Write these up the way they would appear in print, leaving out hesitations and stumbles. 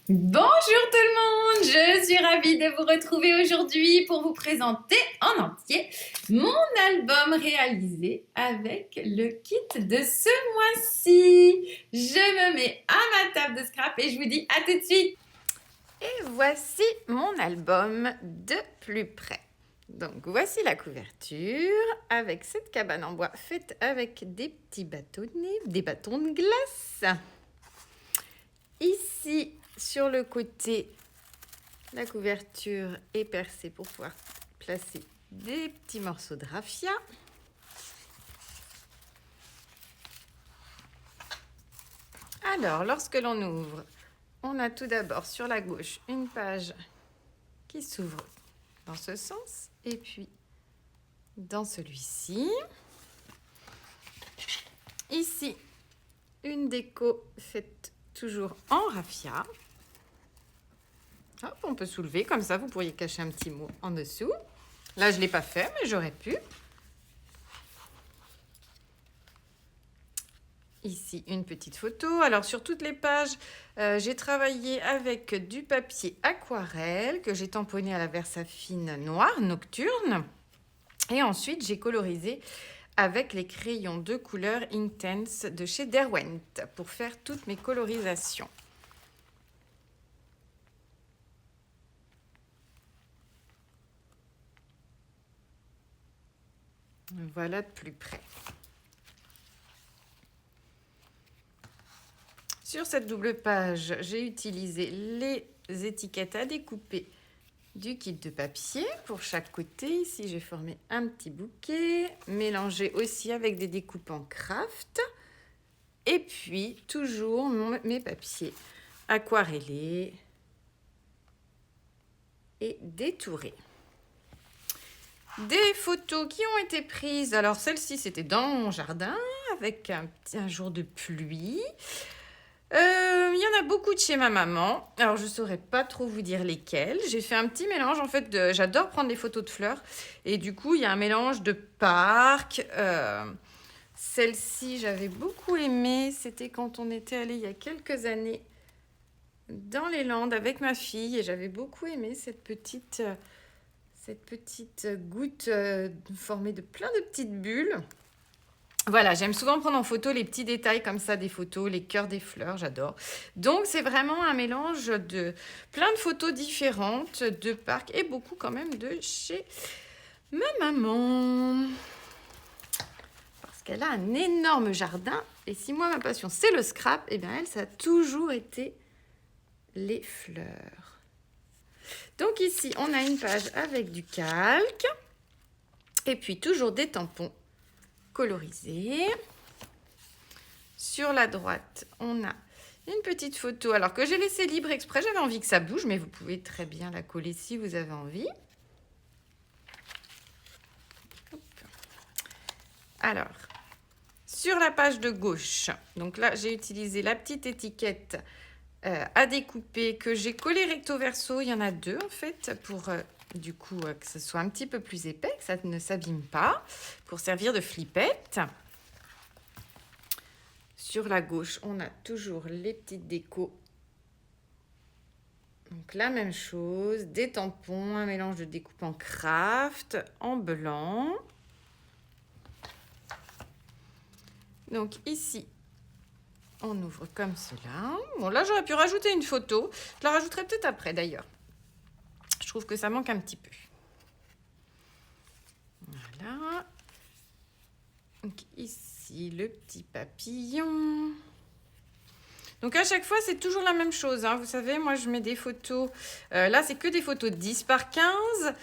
Bonjour tout le monde, je suis ravie de vous retrouver aujourd'hui pour vous présenter en entier mon album réalisé avec le kit de ce mois-ci. Je me mets à ma table de scrap et je vous dis à tout de suite. Et voici mon album de plus près. Donc voici la couverture avec cette cabane en bois faite avec des petits bâtonnets, des bâtons de glace. Ici, sur le côté, la couverture est percée pour pouvoir placer des petits morceaux de raffia. Alors, lorsque l'on ouvre, on a tout d'abord sur la gauche une page qui s'ouvre dans ce sens et puis dans celui-ci. Ici, une déco faite toujours en raffia. Hop, on peut soulever, comme ça vous pourriez cacher un petit mot en dessous. Là, je ne l'ai pas fait, mais j'aurais pu. Ici, une petite photo. Alors, sur toutes les pages, j'ai travaillé avec du papier aquarelle que j'ai tamponné à la Versafine noire, nocturne. Et ensuite, j'ai colorisé avec les crayons de couleur Intense de chez Derwent pour faire toutes mes colorisations. Voilà de plus près. Sur cette double page, j'ai utilisé les étiquettes à découper du kit de papier pour chaque côté. Ici, j'ai formé un petit bouquet, mélangé aussi avec des découpants craft. Et puis, toujours mes papiers aquarellés et détourés. Des photos qui ont été prises. Alors, celle-ci, c'était dans mon jardin avec un jour de pluie. Il y en a beaucoup de chez ma maman. Alors, je ne saurais pas trop vous dire lesquelles. J'ai fait un petit mélange. En fait, j'adore prendre des photos de fleurs. Et du coup, il y a un mélange de parcs. Celle-ci, j'avais beaucoup aimé. C'était quand on était allé il y a quelques années dans les Landes avec ma fille. Et j'avais beaucoup aimé cette petite goutte formée de plein de petites bulles. Voilà, j'aime souvent prendre en photo les petits détails comme ça des photos, les cœurs des fleurs, j'adore. Donc, c'est vraiment un mélange de plein de photos différentes de parcs et beaucoup quand même de chez ma maman. Parce qu'elle a un énorme jardin. Et si moi, ma passion, c'est le scrap, eh bien, elle, ça a toujours été les fleurs. Donc ici, on a une page avec du calque. Et puis, toujours des tampons colorisés. Sur la droite, on a une petite photo, alors que j'ai laissé libre exprès, j'avais envie que ça bouge, mais vous pouvez très bien la coller si vous avez envie. Hop. Alors, sur la page de gauche, donc là, j'ai utilisé la petite étiquette à découper que j'ai collée recto verso. Il y en a deux, en fait, pour du coup que ce soit un petit peu plus épais, que ça ne s'abîme pas, pour servir de flippette. Sur la gauche, on a toujours les petites décos. Donc la même chose, des tampons, un mélange de découpe en craft, en blanc. Donc ici, on ouvre comme cela. Bon, là, j'aurais pu rajouter une photo. Je la rajouterai peut-être après, d'ailleurs. Je trouve que ça manque un petit peu. Voilà. Donc ici, le petit papillon. Donc à chaque fois, c'est toujours la même chose. Hein. Vous savez, moi, je mets des photos. Là, c'est que des photos de 10 par 15.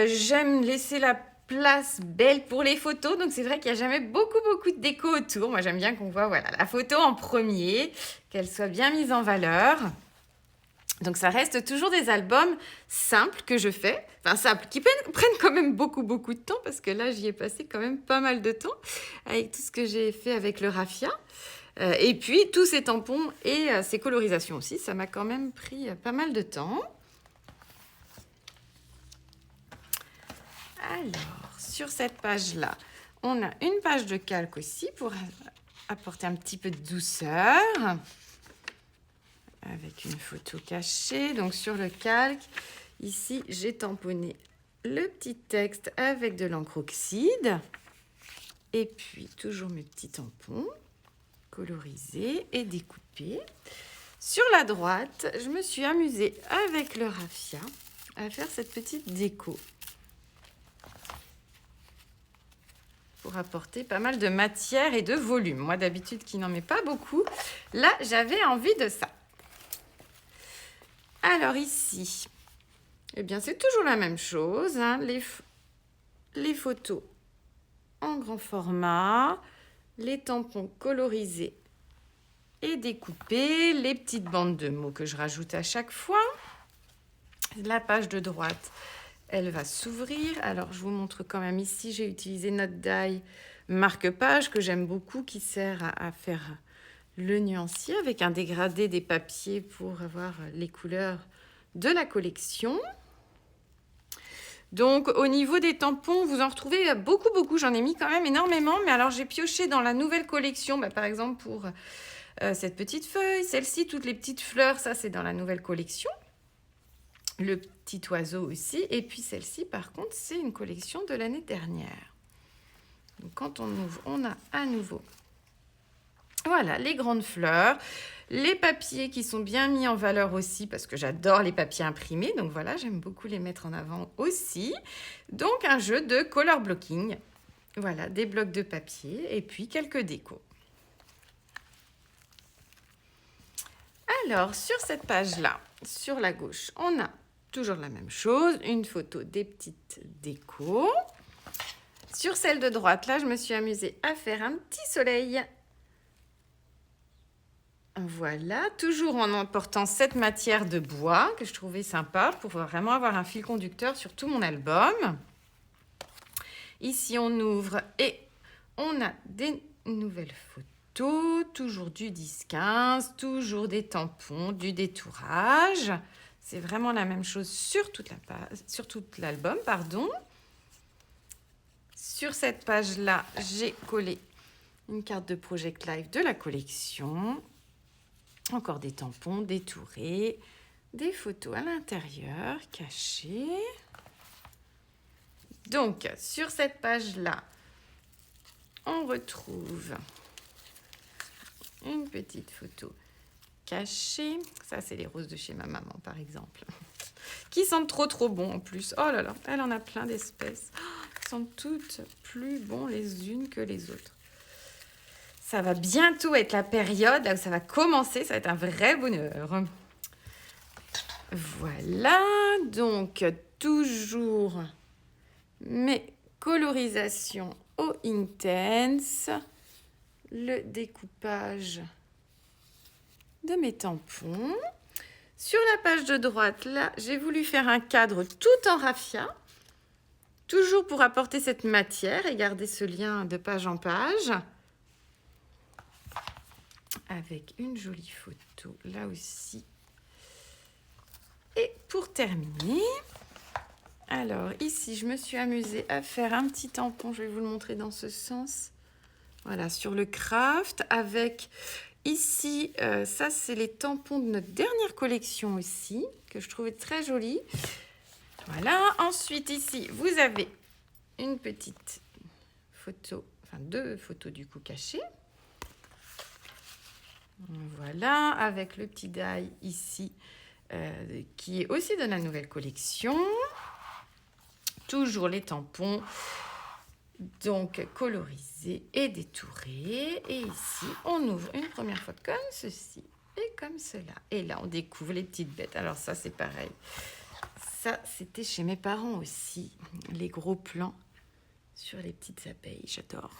J'aime laisser la place belle pour les photos. Donc c'est vrai qu'il n'y a jamais beaucoup de déco autour. Moi, j'aime bien qu'on voit voilà, la photo en premier, qu'elle soit bien mise en valeur. Donc ça reste toujours des albums simples que je fais, enfin simples, qui prennent quand même beaucoup de temps, parce que là j'y ai passé quand même pas mal de temps avec tout ce que j'ai fait avec le raffia. Et puis tous ces tampons et ces colorisations aussi, ça m'a quand même pris pas mal de temps. Alors, sur cette page-là, on a une page de calque aussi pour apporter un petit peu de douceur. avec une photo cachée. Donc sur le calque, ici, j'ai tamponné le petit texte avec de l'encre oxyde. Et puis, toujours mes petits tampons colorisés et découpés. Sur la droite, je me suis amusée avec le raffia à faire cette petite déco. Pour apporter pas mal de matière et de volume. Moi, d'habitude, qui n'en mets pas beaucoup, là, j'avais envie de ça. Alors ici, eh bien, c'est toujours la même chose. Hein, les photos en grand format, les tampons colorisés et découpés, les petites bandes de mots que je rajoute à chaque fois. La page de droite, elle va s'ouvrir. Alors, je vous montre quand même ici, j'ai utilisé Note Die marque-page que j'aime beaucoup, qui sert à faire le nuancier avec un dégradé des papiers pour avoir les couleurs de la collection. Donc, au niveau des tampons, vous en retrouvez beaucoup. J'en ai mis quand même énormément. Mais alors, j'ai pioché dans la nouvelle collection, par exemple, pour cette petite feuille. Celle-ci, toutes les petites fleurs, ça, c'est dans la nouvelle collection. Le petit oiseau aussi. Et puis, celle-ci, par contre, c'est une collection de l'année dernière. Donc, quand on ouvre, on a à nouveau, voilà, les grandes fleurs. Les papiers qui sont bien mis en valeur aussi, parce que j'adore les papiers imprimés. Donc voilà, j'aime beaucoup les mettre en avant aussi. Donc un jeu de color blocking. Voilà, des blocs de papier et puis quelques décos. Alors, sur cette page-là, sur la gauche, on a toujours la même chose. Une photo des petites décos. Sur celle de droite, là, je me suis amusée à faire un petit soleil. Voilà, toujours en emportant cette matière de bois que je trouvais sympa pour vraiment avoir un fil conducteur sur tout mon album. Ici, on ouvre et on a des nouvelles photos, toujours du 10-15, toujours des tampons, du détourage. C'est vraiment la même chose sur toute l'album, pardon. Sur cette page-là, j'ai collé une carte de Project Live de la collection. Encore des tampons détourés, des photos à l'intérieur, cachées. Donc, sur cette page-là, on retrouve une petite photo cachée. Ça, c'est les roses de chez ma maman, par exemple. Qui sentent trop bon en plus. Oh là là, elle en a plein d'espèces. Elles sont toutes plus bons les unes que les autres. Ça va bientôt être la période où ça va commencer. Ça va être un vrai bonheur. Voilà. Donc, toujours mes colorisations au Intense. Le découpage de mes tampons. Sur la page de droite, là, j'ai voulu faire un cadre tout en raffia. Toujours pour apporter cette matière et garder ce lien de page en page. Avec une jolie photo là aussi. Et pour terminer, alors ici je me suis amusée à faire un petit tampon, je vais vous le montrer dans ce sens. Voilà, sur le craft avec ici, ça c'est les tampons de notre dernière collection aussi, que je trouvais très jolis. Voilà, ensuite ici vous avez une petite photo, enfin 2 photos du coup cachées. Voilà, avec le petit die ici, qui est aussi de la nouvelle collection. Toujours les tampons, donc colorisés et détourés. Et ici, on ouvre une première fois comme ceci et comme cela. Et là, on découvre les petites bêtes. Alors ça, c'est pareil. Ça, c'était chez mes parents aussi, les gros plans sur les petites abeilles. J'adore.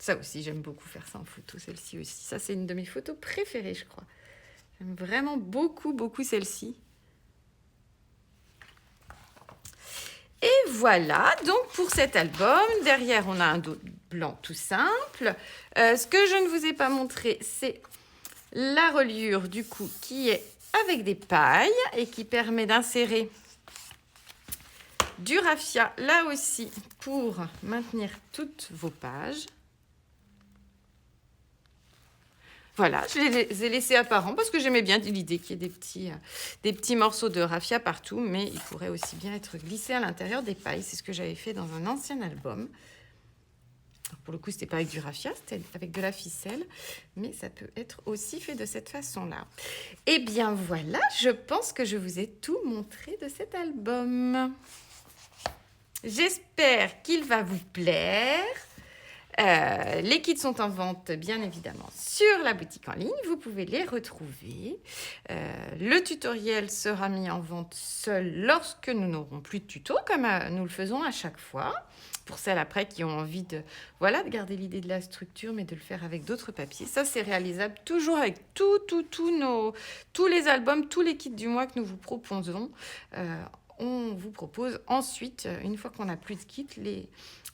Ça aussi, j'aime beaucoup faire ça en photo, celle-ci aussi. Ça, c'est une de mes photos préférées, je crois. J'aime vraiment beaucoup celle-ci. Et voilà, donc pour cet album, derrière, on a un dos blanc tout simple. Ce que je ne vous ai pas montré, c'est la reliure, du coup, qui est avec des pailles et qui permet d'insérer du raffia, là aussi, pour maintenir toutes vos pages. Voilà, je les ai laissés apparents parce que j'aimais bien l'idée qu'il y ait des petits morceaux de raffia partout, mais ils pourraient aussi bien être glissés à l'intérieur des pailles. C'est ce que j'avais fait dans un ancien album. Alors pour le coup, c'était pas avec du raffia, c'était avec de la ficelle, mais ça peut être aussi fait de cette façon-là. Et bien voilà, je pense que je vous ai tout montré de cet album. J'espère qu'il va vous plaire. Les kits sont en vente bien évidemment sur la boutique en ligne, vous pouvez les retrouver. Le tutoriel sera mis en vente seul lorsque nous n'aurons plus de tuto comme nous le faisons à chaque fois. Pour celles après qui ont envie de garder l'idée de la structure mais de le faire avec d'autres papiers. Ça c'est réalisable toujours avec tous les albums, tous les kits du mois que nous vous proposons. On vous propose ensuite, une fois qu'on n'a plus de kits, les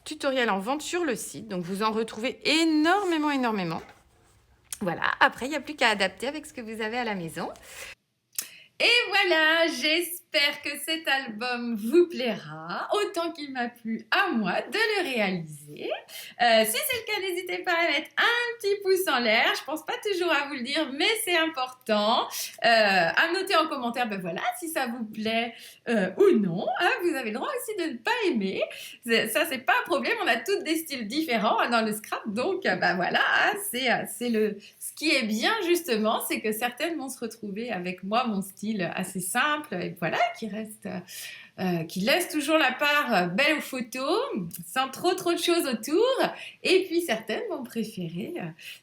tutoriels en vente sur le site. Donc, vous en retrouvez énormément. Voilà, après, il n'y a plus qu'à adapter avec ce que vous avez à la maison. Et voilà, j'espère que cet album vous plaira, autant qu'il m'a plu à moi de le réaliser. Si c'est le cas, n'hésitez pas à mettre un petit pouce en l'air. Je pense pas toujours à vous le dire, mais c'est important. À noter en commentaire, ben voilà, si ça vous plaît ou non. Hein, vous avez le droit aussi de ne pas aimer. Ça, c'est pas un problème. On a toutes des styles différents dans le scrap, donc ben voilà, hein, ce qui est bien justement, c'est que certaines vont se retrouver avec moi, mon style assez simple, et voilà, qui laisse toujours la part belle aux photos, sans trop de choses autour. Et puis certaines vont préférer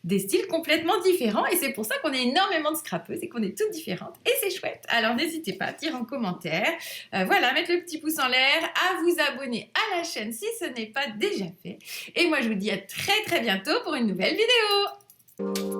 des styles complètement différents. Et c'est pour ça qu'on est énormément de scrappeuses et qu'on est toutes différentes. Et c'est chouette. Alors n'hésitez pas à dire en commentaire. Voilà, mettre le petit pouce en l'air, à vous abonner à la chaîne si ce n'est pas déjà fait. Et moi, je vous dis à très bientôt pour une nouvelle vidéo.